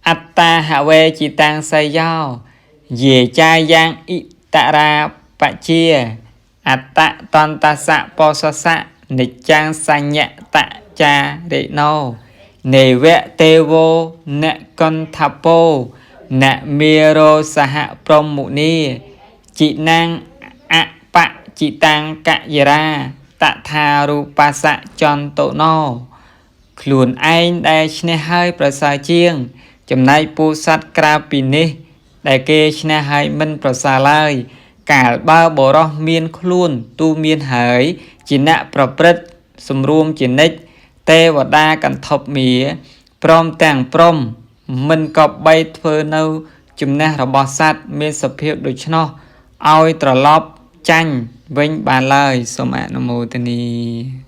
อัตตาหาเวจิตังไซยาวเยจายังอิตราปะเชียอัตตะตอนตัสสะปอสสะนิจังสัญญะตะจาริโนเนเวเตโวเนกันทัปโปเนเมโรสหพรหมุนีจินังอะปะจิตังกะยราตถารูปัสสะจันโตโนខ្លួនឯងដែលឈ្នះហើយប្រសើរជាងចំណែកពូសត្វក្រៅពីនេះដែលគេឈ្នះហើយមិនប្រសើរឡើយកាលបើបរោះមានខ្លួនទូមានហើយជាអ្នកប្រព្រឹត្តសម្រួមជានិច្ចទេវតាកន្ធពមាព្រមទាំងព្រំមិនក៏បីធ្វើនៅជំនះរបស់សត្វមានសភាពដូច្នោះឲ្យត្រឡប់ចាញ់វិញបានឡើយសូមអនុមោទនា